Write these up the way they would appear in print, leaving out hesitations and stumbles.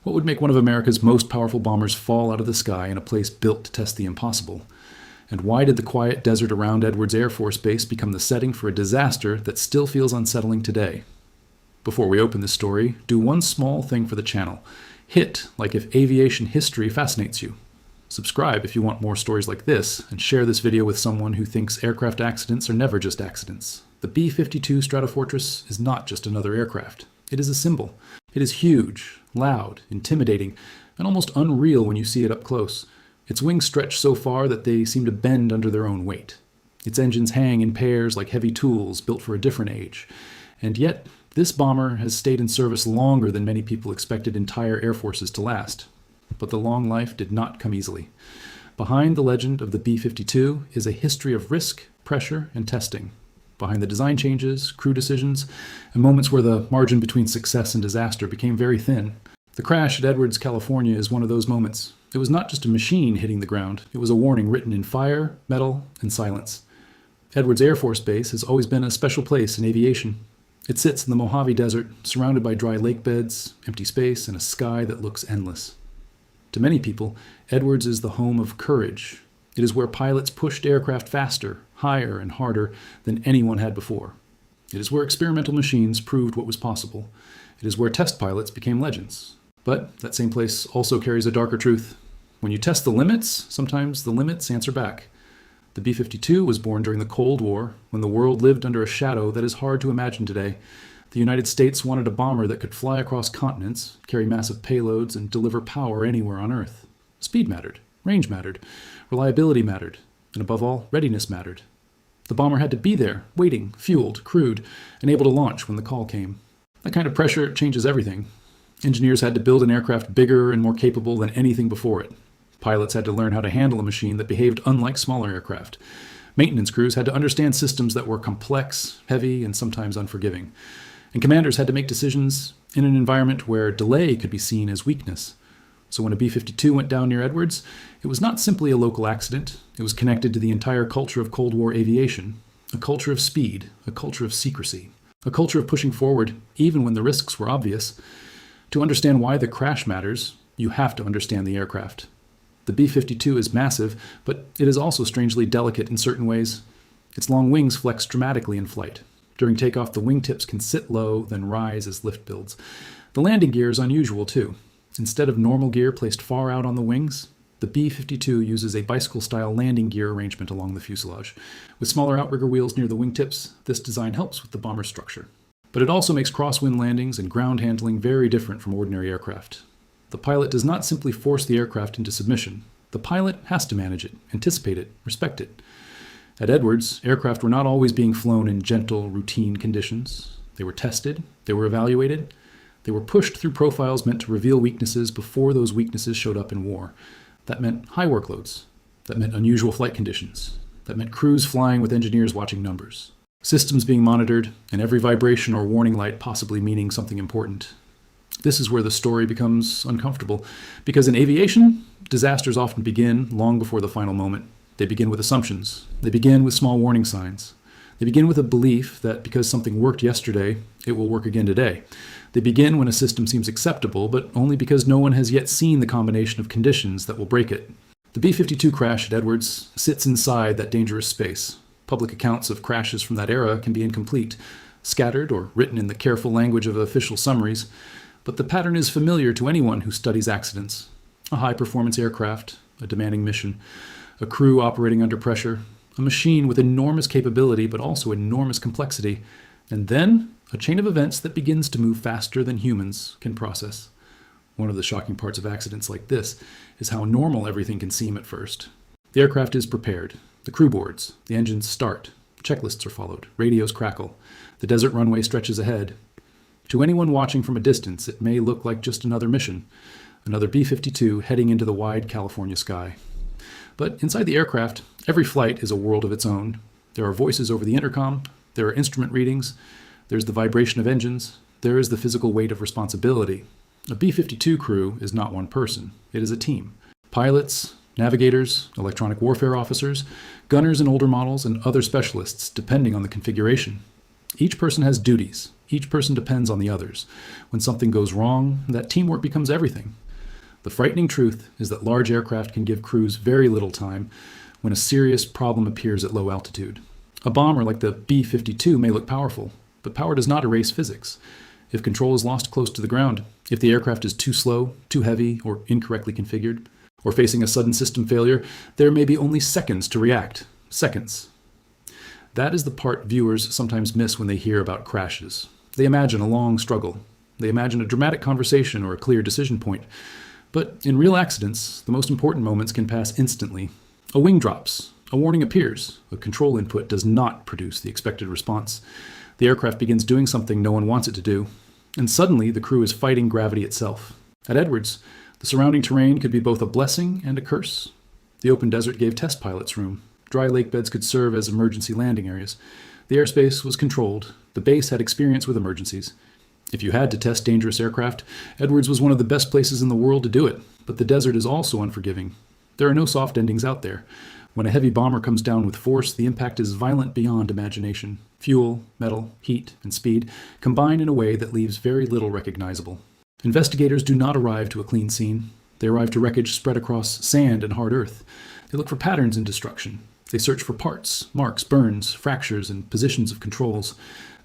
What would make one of America's most powerful bombers fall out of the sky in a place built to test the impossible? And why did the quiet desert around Edwards Air Force Base become the setting for a disaster that still feels unsettling today? Before we open this story, do one small thing for the channel. Hit like if aviation history fascinates you. Subscribe if you want more stories like this, and share this video with someone who thinks aircraft accidents are never just accidents. The B-52 Stratofortress is not just another aircraft. It is a symbol. It is huge, loud, intimidating, and almost unreal when you see it up close. Its wings stretch so far that they seem to bend under their own weight. Its engines hang in pairs like heavy tools built for a different age. And yet, this bomber has stayed in service longer than many people expected entire air forces to last. But the long life did not come easily. Behind the legend of the B-52 is a history of risk, pressure, and testing. Behind the design changes, crew decisions, and moments where the margin between success and disaster became very thin. The crash at Edwards, California is one of those moments. It was not just a machine hitting the ground. It was a warning written in fire, metal, and silence. Edwards Air Force Base has always been a special place in aviation. It sits in the Mojave Desert, surrounded by dry lake beds, empty space, and a sky that looks endless. To many people, Edwards is the home of courage. It is where pilots pushed aircraft faster, higher, and harder than anyone had before. It is where experimental machines proved what was possible. It is where test pilots became legends. But that same place also carries a darker truth. When you test the limits, sometimes the limits answer back. The B-52 was born during the Cold War, when the world lived under a shadow that is hard to imagine today. The United States wanted a bomber that could fly across continents, carry massive payloads, and deliver power anywhere on Earth. Speed mattered, range mattered, reliability mattered, and above all, readiness mattered. The bomber had to be there, waiting, fueled, crewed, and able to launch when the call came. That kind of pressure changes everything. Engineers had to build an aircraft bigger and more capable than anything before it. Pilots had to learn how to handle a machine that behaved unlike smaller aircraft. Maintenance crews had to understand systems that were complex, heavy, and sometimes unforgiving. And commanders had to make decisions in an environment where delay could be seen as weakness. So when a B-52 went down near Edwards, it was not simply a local accident. It was connected to the entire culture of Cold War aviation, a culture of speed, a culture of secrecy, a culture of pushing forward even when the risks were obvious. To understand why the crash matters, you have to understand the aircraft. The B-52 is massive, but it is also strangely delicate in certain ways. Its long wings flex dramatically in flight. During takeoff, the wingtips can sit low, then rise as lift builds. The landing gear is unusual, too. Instead of normal gear placed far out on the wings, the B-52 uses a bicycle-style landing gear arrangement along the fuselage. With smaller outrigger wheels near the wingtips, this design helps with the bomber's structure. But it also makes crosswind landings and ground handling very different from ordinary aircraft. The pilot does not simply force the aircraft into submission. The pilot has to manage it, anticipate it, respect it. At Edwards, aircraft were not always being flown in gentle, routine conditions. They were tested, they were evaluated, they were pushed through profiles meant to reveal weaknesses before those weaknesses showed up in war. That meant high workloads. That meant unusual flight conditions. That meant crews flying with engineers watching numbers. Systems being monitored, and every vibration or warning light possibly meaning something important. This is where the story becomes uncomfortable, because in aviation, disasters often begin long before the final moment. They begin with assumptions. They begin with small warning signs. They begin with a belief that because something worked yesterday, it will work again today. They begin when a system seems acceptable, but only because no one has yet seen the combination of conditions that will break it. The B-52 crash at Edwards sits inside that dangerous space. Public accounts of crashes from that era can be incomplete, scattered or written in the careful language of official summaries, but the pattern is familiar to anyone who studies accidents. A high-performance aircraft, a demanding mission, a crew operating under pressure, a machine with enormous capability but also enormous complexity, and then a chain of events that begins to move faster than humans can process. One of the shocking parts of accidents like this is how normal everything can seem at first. The aircraft is prepared. The crew boards, the engines start, checklists are followed, radios crackle, the desert runway stretches ahead. To anyone watching from a distance, it may look like just another mission, another B-52 heading into the wide California sky. But inside the aircraft, every flight is a world of its own. There are voices over the intercom, there are instrument readings, there's the vibration of engines, there is the physical weight of responsibility. A B-52 crew is not one person, it is a team. Pilots, navigators, electronic warfare officers, gunners in older models, and other specialists, depending on the configuration. Each person has duties. Each person depends on the others. When something goes wrong, that teamwork becomes everything. The frightening truth is that large aircraft can give crews very little time when a serious problem appears at low altitude. A bomber like the B-52 may look powerful, but power does not erase physics. If control is lost close to the ground, if the aircraft is too slow, too heavy, or incorrectly configured, or facing a sudden system failure, there may be only seconds to react. Seconds. That is the part viewers sometimes miss when they hear about crashes. They imagine a long struggle. They imagine a dramatic conversation or a clear decision point. But in real accidents, the most important moments can pass instantly. A wing drops. A warning appears. A control input does not produce the expected response. The aircraft begins doing something no one wants it to do. And suddenly, the crew is fighting gravity itself. At Edwards, the surrounding terrain could be both a blessing and a curse. The open desert gave test pilots room. Dry lake beds could serve as emergency landing areas. The airspace was controlled. The base had experience with emergencies. If you had to test dangerous aircraft, Edwards was one of the best places in the world to do it. But the desert is also unforgiving. There are no soft endings out there. When a heavy bomber comes down with force, the impact is violent beyond imagination. Fuel, metal, heat, and speed combine in a way that leaves very little recognizable. Investigators do not arrive to a clean scene. They arrive to wreckage spread across sand and hard earth. They look for patterns in destruction. They search for parts, marks, burns, fractures, and positions of controls.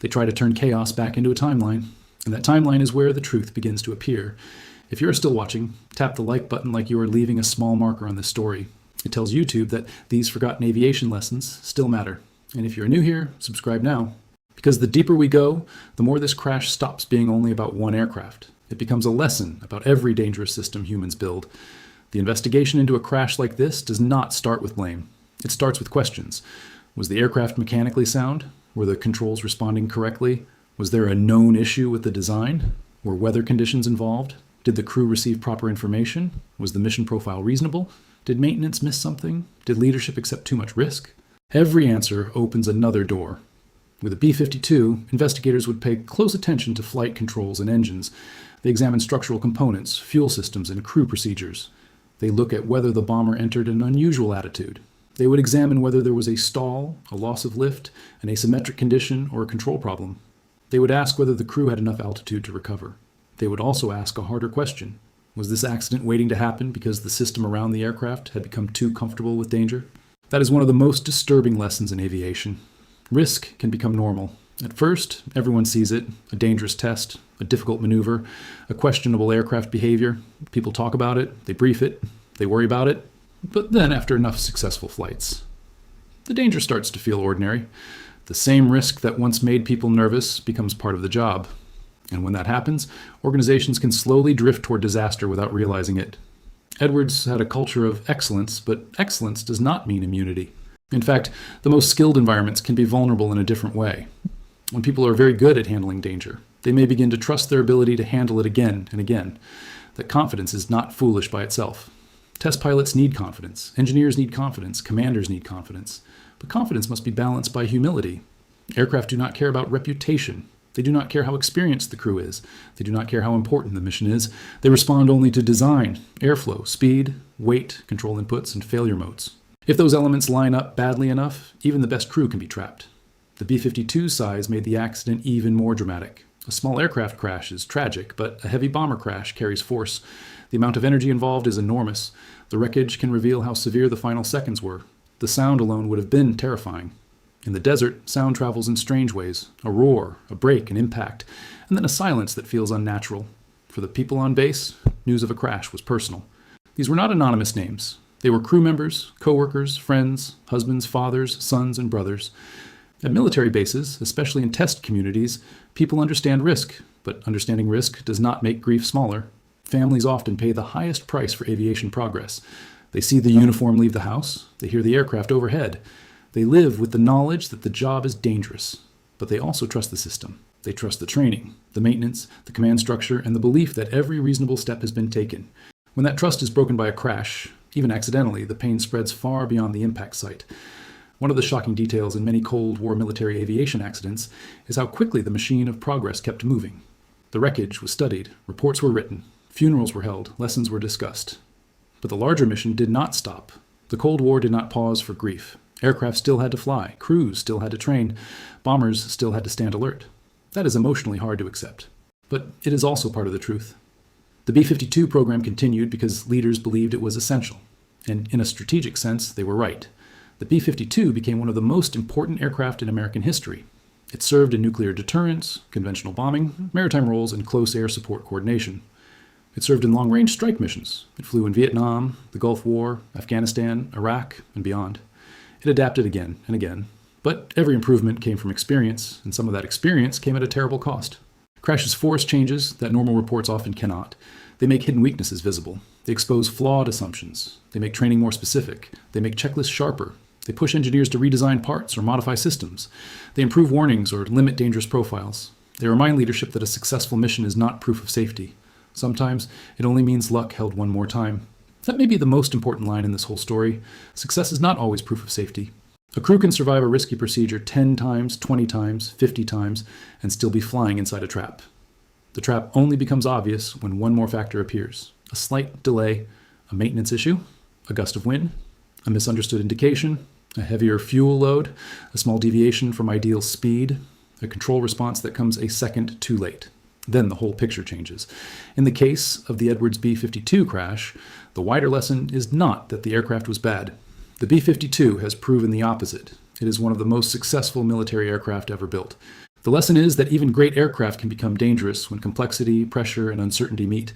They try to turn chaos back into a timeline. And that timeline is where the truth begins to appear. If you're still watching, tap the like button like you are leaving a small marker on this story. It tells YouTube that these forgotten aviation lessons still matter. And if you're new here, subscribe now. Because the deeper we go, the more this crash stops being only about one aircraft. It becomes a lesson about every dangerous system humans build. The investigation into a crash like this does not start with blame. It starts with questions. Was the aircraft mechanically sound? Were the controls responding correctly? Was there a known issue with the design? Were weather conditions involved? Did the crew receive proper information? Was the mission profile reasonable? Did maintenance miss something? Did leadership accept too much risk? Every answer opens another door. With a B-52, investigators would pay close attention to flight controls and engines. They examine structural components, fuel systems, and crew procedures. They look at whether the bomber entered an unusual attitude. They would examine whether there was a stall, a loss of lift, an asymmetric condition, or a control problem. They would ask whether the crew had enough altitude to recover. They would also ask a harder question. Was this accident waiting to happen because the system around the aircraft had become too comfortable with danger? That is one of the most disturbing lessons in aviation. Risk can become normal. At first, everyone sees it, a dangerous test, a difficult maneuver, a questionable aircraft behavior. People talk about it, they brief it, they worry about it. But then, after enough successful flights, the danger starts to feel ordinary. The same risk that once made people nervous becomes part of the job. And when that happens, organizations can slowly drift toward disaster without realizing it. Edwards had a culture of excellence, but excellence does not mean immunity. In fact, the most skilled environments can be vulnerable in a different way. When people are very good at handling danger, they may begin to trust their ability to handle it again and again. That confidence is not foolish by itself. Test pilots need confidence. Engineers need confidence. Commanders need confidence. But confidence must be balanced by humility. Aircraft do not care about reputation. They do not care how experienced the crew is. They do not care how important the mission is. They respond only to design, airflow, speed, weight, control inputs, and failure modes. If those elements line up badly enough, even the best crew can be trapped. The B-52's size made the accident even more dramatic. A small aircraft crash is tragic, but a heavy bomber crash carries force. The amount of energy involved is enormous. The wreckage can reveal how severe the final seconds were. The sound alone would have been terrifying. In the desert, sound travels in strange ways. A roar, a break, an impact, and then a silence that feels unnatural. For the people on base, news of a crash was personal. These were not anonymous names. They were crew members, co-workers, friends, husbands, fathers, sons, and brothers. At military bases, especially in test communities, people understand risk, but understanding risk does not make grief smaller. Families often pay the highest price for aviation progress. They see the uniform leave the house. They hear the aircraft overhead. They live with the knowledge that the job is dangerous, but they also trust the system. They trust the training, the maintenance, the command structure, and the belief that every reasonable step has been taken. When that trust is broken by a crash, even accidentally, the pain spreads far beyond the impact site. One of the shocking details in many Cold War military aviation accidents is how quickly the machine of progress kept moving. The wreckage was studied, reports were written, funerals were held, lessons were discussed. But the larger mission did not stop. The Cold War did not pause for grief. Aircraft still had to fly, crews still had to train, bombers still had to stand alert. That is emotionally hard to accept. But it is also part of the truth. The B-52 program continued because leaders believed it was essential. And in a strategic sense, they were right. The B-52 became one of the most important aircraft in American history. It served in nuclear deterrence, conventional bombing, maritime roles, and close air support coordination. It served in long-range strike missions. It flew in Vietnam, the Gulf War, Afghanistan, Iraq, and beyond. It adapted again and again. But every improvement came from experience, and some of that experience came at a terrible cost. Crashes force changes that normal reports often cannot. They make hidden weaknesses visible. They expose flawed assumptions. They make training more specific. They make checklists sharper. They push engineers to redesign parts or modify systems. They improve warnings or limit dangerous profiles. They remind leadership that a successful mission is not proof of safety. Sometimes it only means luck held one more time. That may be the most important line in this whole story. Success is not always proof of safety. A crew can survive a risky procedure 10 times, 20 times, 50 times, and still be flying inside a trap. The trap only becomes obvious when one more factor appears. A slight delay, a maintenance issue, a gust of wind, a misunderstood indication, a heavier fuel load, a small deviation from ideal speed, a control response that comes a second too late. Then the whole picture changes. In the case of the Edwards B-52 crash, the wider lesson is not that the aircraft was bad. The B-52 has proven the opposite. It is one of the most successful military aircraft ever built. The lesson is that even great aircraft can become dangerous when complexity, pressure, and uncertainty meet.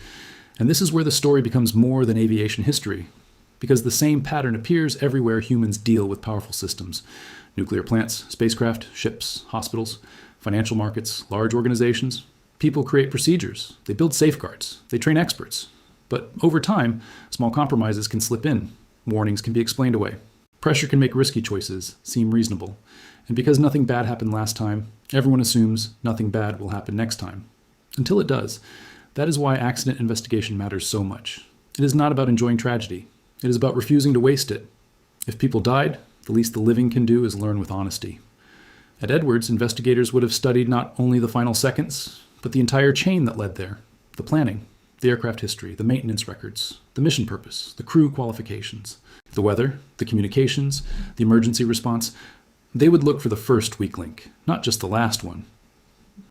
And this is where the story becomes more than aviation history, because the same pattern appears everywhere humans deal with powerful systems. Nuclear plants, spacecraft, ships, hospitals, financial markets, large organizations. People create procedures. They build safeguards. They train experts. But over time, small compromises can slip in. Warnings can be explained away. Pressure can make risky choices seem reasonable. And because nothing bad happened last time, everyone assumes nothing bad will happen next time. Until it does. That is why accident investigation matters so much. It is not about enjoying tragedy. It is about refusing to waste it. If people died, the least the living can do is learn with honesty. At Edwards, investigators would have studied not only the final seconds, but the entire chain that led there. The planning, the aircraft history, the maintenance records, the mission purpose, the crew qualifications, the weather, the communications, the emergency response. They would look for the first weak link, not just the last one.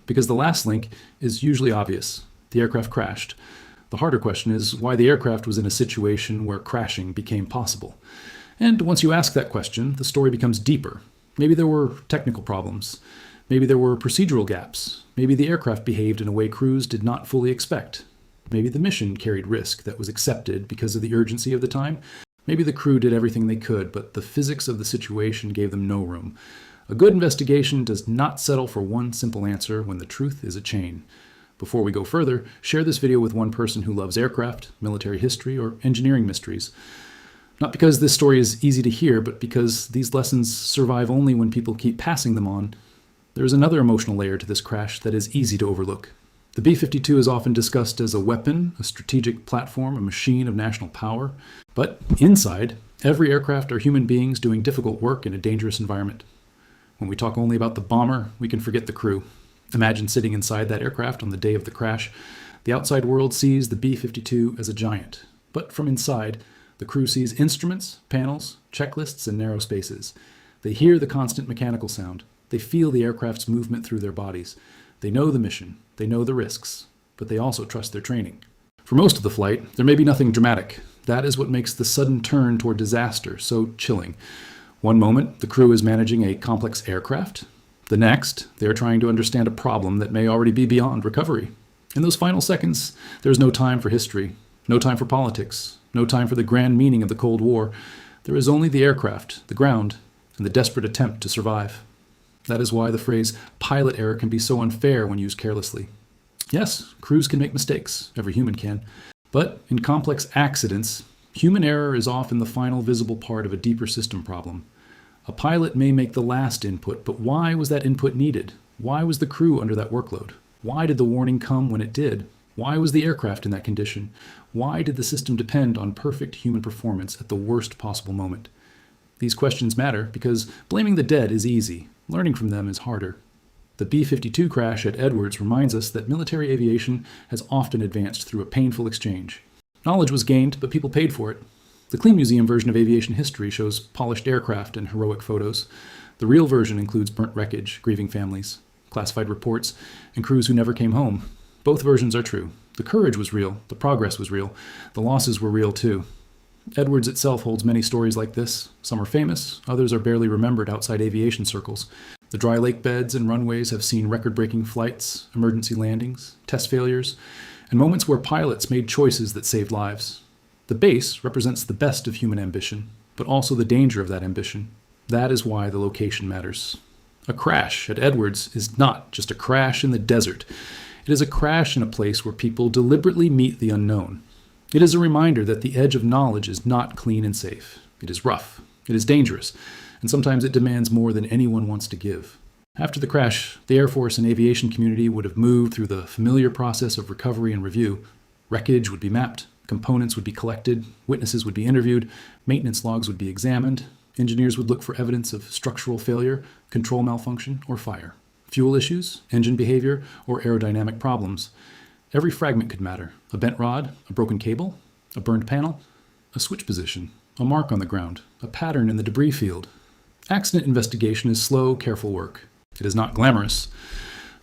Because the last link is usually obvious. The aircraft crashed. The harder question is why the aircraft was in a situation where crashing became possible. And once you ask that question, the story becomes deeper. Maybe there were technical problems. Maybe there were procedural gaps. Maybe the aircraft behaved in a way crews did not fully expect. Maybe the mission carried risk that was accepted because of the urgency of the time. Maybe the crew did everything they could, but the physics of the situation gave them no room. A good investigation does not settle for one simple answer when the truth is a chain. Before we go further, share this video with one person who loves aircraft, military history, or engineering mysteries. Not because this story is easy to hear, but because these lessons survive only when people keep passing them on. There is another emotional layer to this crash that is easy to overlook. The B-52 is often discussed as a weapon, a strategic platform, a machine of national power. But inside, every aircraft are human beings doing difficult work in a dangerous environment. When we talk only about the bomber, we can forget the crew. Imagine sitting inside that aircraft on the day of the crash. The outside world sees the B-52 as a giant. But from inside, the crew sees instruments, panels, checklists, and narrow spaces. They hear the constant mechanical sound. They feel the aircraft's movement through their bodies. They know the mission. They know the risks. But they also trust their training. For most of the flight, there may be nothing dramatic. That is what makes the sudden turn toward disaster so chilling. One moment, the crew is managing a complex aircraft. The next, they are trying to understand a problem that may already be beyond recovery. In those final seconds, there is no time for history, no time for politics, no time for the grand meaning of the Cold War. There is only the aircraft, the ground, and the desperate attempt to survive. That is why the phrase pilot error can be so unfair when used carelessly. Yes, crews can make mistakes, every human can. But in complex accidents, human error is often the final visible part of a deeper system problem. A pilot may make the last input, but why was that input needed? Why was the crew under that workload? Why did the warning come when it did? Why was the aircraft in that condition? Why did the system depend on perfect human performance at the worst possible moment? These questions matter because blaming the dead is easy. Learning from them is harder. The B-52 crash at Edwards reminds us that military aviation has often advanced through a painful exchange. Knowledge was gained, but people paid for it. The Clean Museum version of aviation history shows polished aircraft and heroic photos. The real version includes burnt wreckage, grieving families, classified reports, and crews who never came home. Both versions are true. The courage was real, the progress was real, the losses were real too. Edwards itself holds many stories like this. Some are famous, others are barely remembered outside aviation circles. The dry lake beds and runways have seen record-breaking flights, emergency landings, test failures, and moments where pilots made choices that saved lives. The base represents the best of human ambition, but also the danger of that ambition. That is why the location matters. A crash at Edwards is not just a crash in the desert. It is a crash in a place where people deliberately meet the unknown. It is a reminder that the edge of knowledge is not clean and safe. It is rough. It is dangerous. And sometimes it demands more than anyone wants to give. After the crash, the Air Force and aviation community would have moved through the familiar process of recovery and review. Wreckage would be mapped, components would be collected, witnesses would be interviewed, maintenance logs would be examined, engineers would look for evidence of structural failure, control malfunction, or fire. Fuel issues, engine behavior, or aerodynamic problems. Every fragment could matter. A bent rod, a broken cable, a burned panel, a switch position, a mark on the ground, a pattern in the debris field. Accident investigation is slow, careful work. It is not glamorous,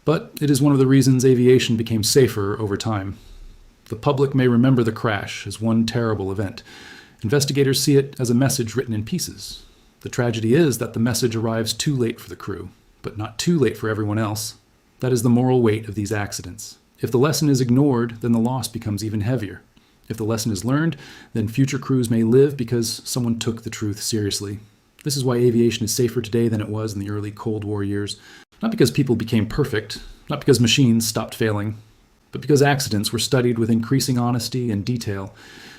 but it is one of the reasons aviation became safer over time. The public may remember the crash as one terrible event. Investigators see it as a message written in pieces. The tragedy is that the message arrives too late for the crew, but not too late for everyone else. That is the moral weight of these accidents. If the lesson is ignored, then the loss becomes even heavier. If the lesson is learned, then future crews may live because someone took the truth seriously. This is why aviation is safer today than it was in the early Cold War years. Not because people became perfect, not because machines stopped failing, but because accidents were studied with increasing honesty and detail.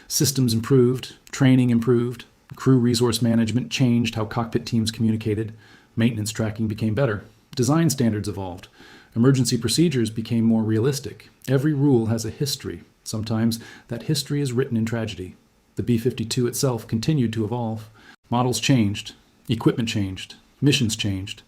Systems improved, training improved, crew resource management changed how cockpit teams communicated, maintenance tracking became better, design standards evolved, emergency procedures became more realistic. Every rule has a history. Sometimes that history is written in tragedy. The B-52 itself continued to evolve. Models changed, equipment changed, missions changed.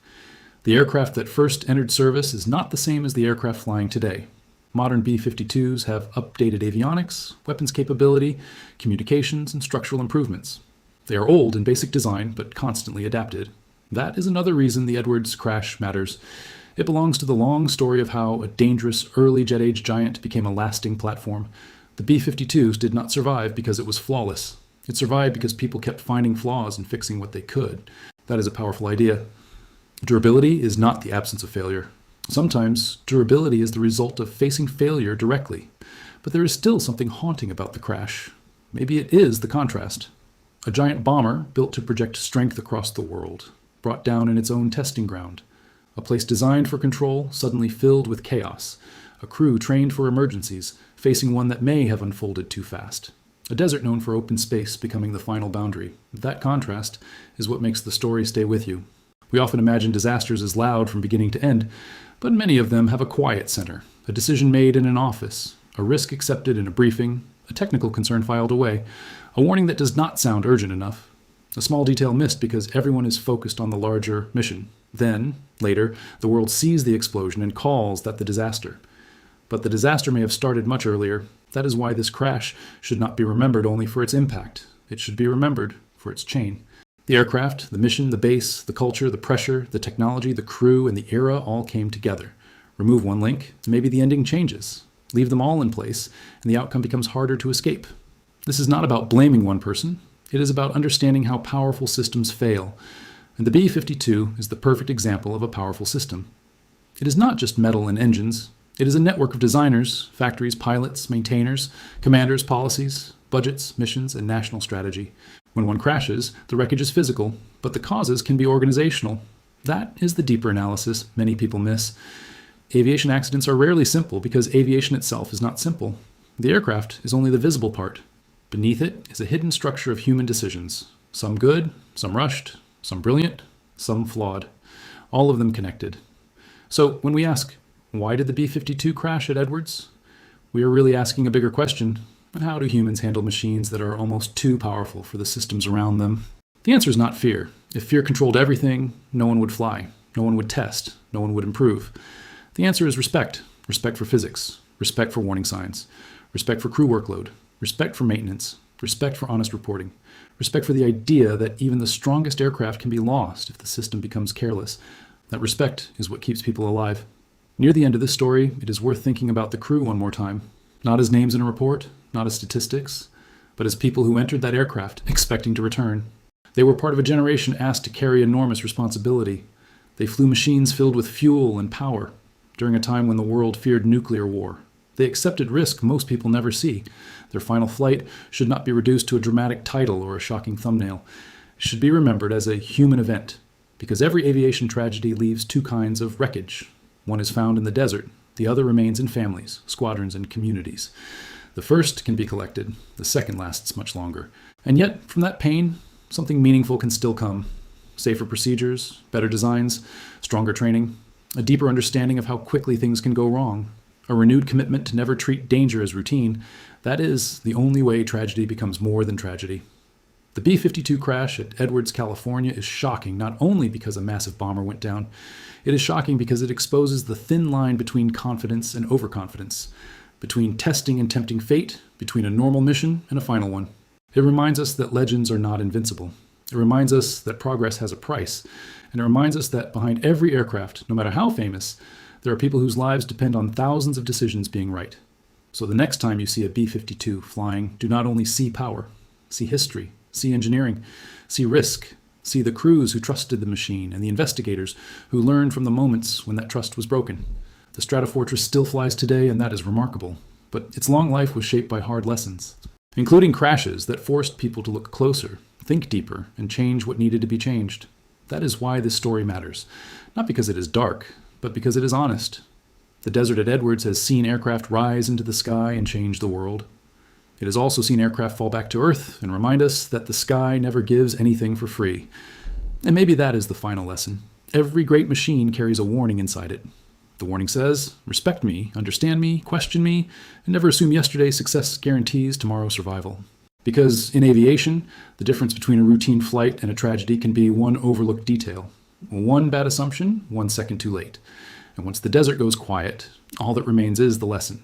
The aircraft that first entered service is not the same as the aircraft flying today. Modern B-52s have updated avionics, weapons capability, communications, and structural improvements. They are old in basic design, but constantly adapted. That is another reason the Edwards crash matters. It belongs to the long story of how a dangerous early jet age giant became a lasting platform. The B-52s did not survive because it was flawless. It survived because people kept finding flaws and fixing what they could. That is a powerful idea. Durability is not the absence of failure. Sometimes durability is the result of facing failure directly. But there is still something haunting about the crash. Maybe it is the contrast. A giant bomber built to project strength across the world, brought down in its own testing ground. A place designed for control, suddenly filled with chaos. A crew trained for emergencies, facing one that may have unfolded too fast. A desert known for open space becoming the final boundary. That contrast is what makes the story stay with you. We often imagine disasters as loud from beginning to end, but many of them have a quiet center, a decision made in an office, a risk accepted in a briefing, a technical concern filed away, a warning that does not sound urgent enough, a small detail missed because everyone is focused on the larger mission. Then, later, the world sees the explosion and calls that the disaster. But the disaster may have started much earlier. That is why this crash should not be remembered only for its impact. It should be remembered for its chain. The aircraft, the mission, the base, the culture, the pressure, the technology, the crew, and the era all came together. Remove one link, and maybe the ending changes. Leave them all in place, and the outcome becomes harder to escape. This is not about blaming one person. It is about understanding how powerful systems fail. And the B-52 is the perfect example of a powerful system. It is not just metal and engines. It is a network of designers, factories, pilots, maintainers, commanders, policies, budgets, missions, and national strategy. When one crashes, the wreckage is physical, but the causes can be organizational. That is the deeper analysis many people miss. Aviation accidents are rarely simple because aviation itself is not simple. The aircraft is only the visible part. Beneath it is a hidden structure of human decisions. Some good, some rushed, some brilliant, some flawed. All of them connected. So when we ask, why did the B-52 crash at Edwards? We are really asking a bigger question. How do humans handle machines that are almost too powerful for the systems around them? The answer is not fear. If fear controlled everything, no one would fly, no one would test, no one would improve. The answer is respect. Respect for physics, respect for warning signs, respect for crew workload, respect for maintenance, respect for honest reporting, respect for the idea that even the strongest aircraft can be lost if the system becomes careless. That respect is what keeps people alive. Near the end of this story, it is worth thinking about the crew one more time, not as names in a report, not as statistics, but as people who entered that aircraft expecting to return. They were part of a generation asked to carry enormous responsibility. They flew machines filled with fuel and power during a time when the world feared nuclear war. They accepted risk most people never see. Their final flight should not be reduced to a dramatic title or a shocking thumbnail. It should be remembered as a human event, because every aviation tragedy leaves two kinds of wreckage. One is found in the desert. The other remains in families, squadrons, and communities. The first can be collected. The second lasts much longer. And yet, from that pain, something meaningful can still come. Safer procedures, better designs, stronger training, a deeper understanding of how quickly things can go wrong, a renewed commitment to never treat danger as routine. That is the only way tragedy becomes more than tragedy. The B-52 crash at Edwards, California is shocking not only because a massive bomber went down. It is shocking because it exposes the thin line between confidence and overconfidence, between testing and tempting fate, between a normal mission and a final one. It reminds us that legends are not invincible. It reminds us that progress has a price. And it reminds us that behind every aircraft, no matter how famous, there are people whose lives depend on thousands of decisions being right. So the next time you see a B-52 flying, do not only see power, see history, see engineering, see risk, see the crews who trusted the machine and the investigators who learned from the moments when that trust was broken. The Stratofortress still flies today, and that is remarkable. But its long life was shaped by hard lessons, including crashes that forced people to look closer, think deeper, and change what needed to be changed. That is why this story matters. Not because it is dark, but because it is honest. The desert at Edwards has seen aircraft rise into the sky and change the world. It has also seen aircraft fall back to Earth and remind us that the sky never gives anything for free. And maybe that is the final lesson. Every great machine carries a warning inside it. The warning says, respect me, understand me, question me, and never assume yesterday's success guarantees tomorrow's survival. Because in aviation, the difference between a routine flight and a tragedy can be one overlooked detail. One bad assumption, 1 second too late. And once the desert goes quiet, all that remains is the lesson.